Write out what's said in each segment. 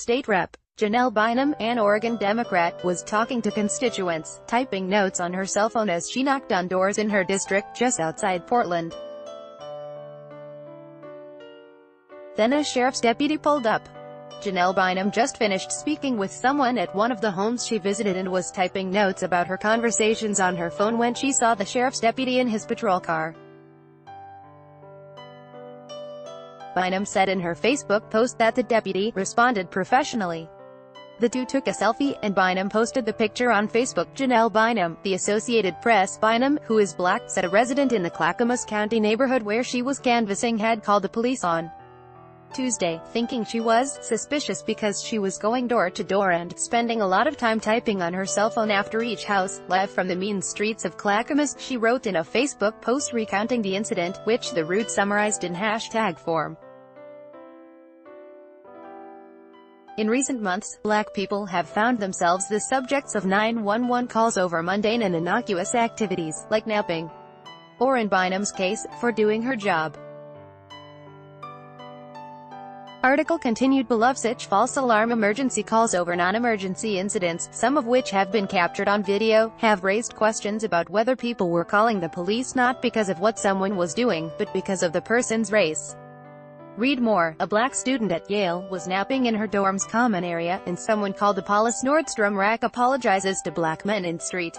State Rep. Janelle Bynum, an Oregon Democrat, was talking to constituents, typing notes on her cell phone as she knocked on doors in her district just outside Portland. Then a sheriff's deputy pulled up. Janelle Bynum just finished speaking with someone at one of the homes she visited and was typing notes about her conversations on her phone when she saw the sheriff's deputy in his patrol car. Bynum said in her Facebook post that the deputy responded professionally. The two took a selfie, and Bynum posted the picture on Facebook. Janelle Bynum, the Associated Press. Bynum, who is black, said a resident in the Clackamas County neighborhood where she was canvassing had called the police on Tuesday, thinking she was suspicious because she was going door to door and spending a lot of time typing on her cell phone after each house. Live from the mean streets of Clackamas, she wrote in a Facebook post recounting the incident, which the Root summarized in hashtag form. In recent months, black people have found themselves the subjects of 911 calls over mundane and innocuous activities, like napping, or in Bynum's case, for doing her job. Article continued below. Such false alarm emergency calls over non-emergency incidents, some of which have been captured on video, have raised questions about whether people were calling the police not because of what someone was doing, but because of the person's race. Read more. A black student at Yale was napping in her dorm's common area, and someone called the police. Nordstrom Rack apologizes to black men in street.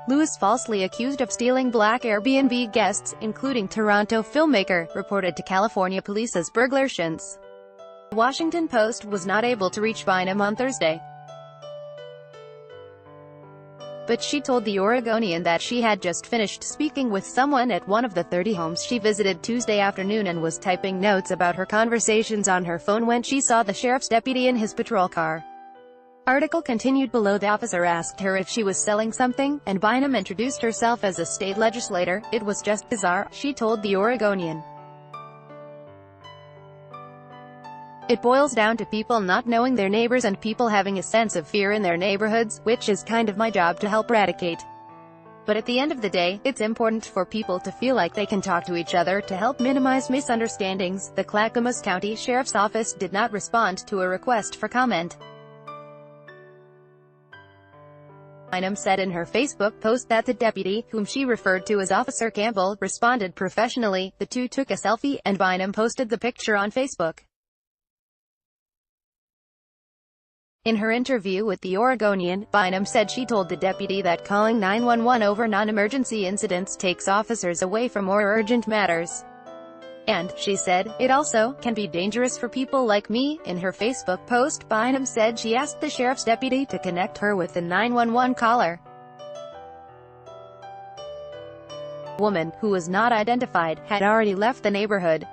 Lewis falsely accused of stealing black Airbnb guests, including Toronto filmmaker, reported to California police as burglar shints. The Washington Post was not able to reach Bynum on Thursday, but she told the Oregonian that she had just finished speaking with someone at one of the 30 homes she visited Tuesday afternoon and was typing notes about her conversations on her phone when she saw the sheriff's deputy in his patrol car. Article continued below. The officer asked her if she was selling something, and Bynum introduced herself as a state legislator. It was just bizarre, she told the Oregonian. It boils down to people not knowing their neighbors and people having a sense of fear in their neighborhoods, which is kind of my job to help eradicate. But at the end of the day, it's important for people to feel like they can talk to each other to help minimize misunderstandings. The Clackamas County Sheriff's Office did not respond to a request for comment. Bynum said in her Facebook post that the deputy, whom she referred to as Officer Campbell, responded professionally. The two took a selfie, and Bynum posted the picture on Facebook. In her interview with the Oregonian, Bynum said she told the deputy that calling 911 over non-emergency incidents takes officers away from more urgent matters. And, she said, it also can be dangerous for people like me. In her Facebook post, Bynum said she asked the sheriff's deputy to connect her with the 911 caller. A woman, who was not identified, had already left the neighborhood.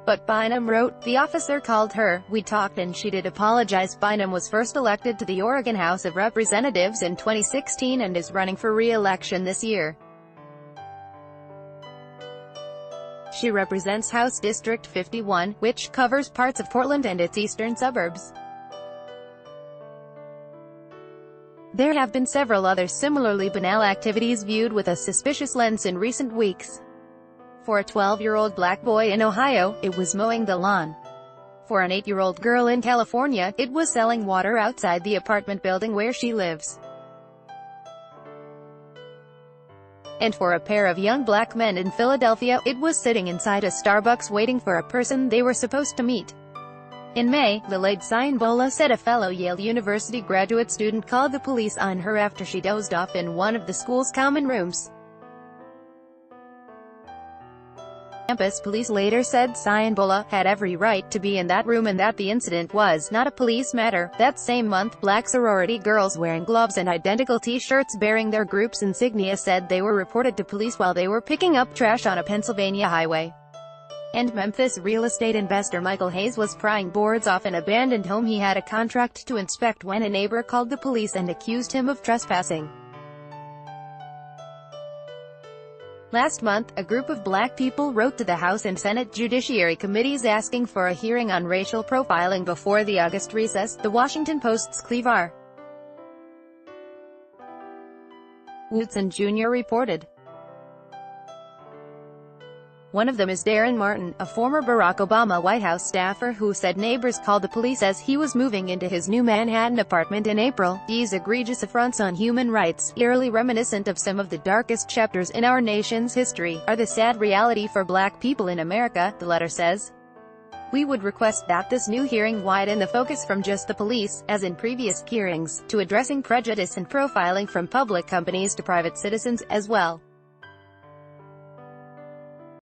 But Bynum wrote, the officer called her, we talked and she did apologize. Bynum was first elected to the Oregon House of Representatives in 2016 and is running for re-election this year. She represents House District 51, which covers parts of Portland and its eastern suburbs. There have been several other similarly banal activities viewed with a suspicious lens in recent weeks. For a 12-year-old black boy in Ohio, it was mowing the lawn. For an 8-year-old girl in California, it was selling water outside the apartment building where she lives. And for a pair of young black men in Philadelphia, it was sitting inside a Starbucks waiting for a person they were supposed to meet. In May, Lilade Ciambola said a fellow Yale University graduate student called the police on her after she dozed off in one of the school's common rooms. Campus police later said Ciambola had every right to be in that room and that the incident was not a police matter. That same month, black sorority girls wearing gloves and identical t-shirts bearing their group's insignia said they were reported to police while they were picking up trash on a Pennsylvania highway. And Memphis real estate investor Michael Hayes was prying boards off an abandoned home he had a contract to inspect when a neighbor called the police and accused him of trespassing. Last month, a group of black people wrote to the House and Senate Judiciary Committees asking for a hearing on racial profiling before the August recess, The Washington Post's Cleve R. Woodson Jr. reported. One of them is Darren Martin, a former Barack Obama White House staffer who said neighbors called the police as he was moving into his new Manhattan apartment in April. These egregious affronts on human rights, eerily reminiscent of some of the darkest chapters in our nation's history, are the sad reality for Black people in America, the letter says. We would request that this new hearing widen the focus from just the police, as in previous hearings, to addressing prejudice and profiling from public companies to private citizens as well.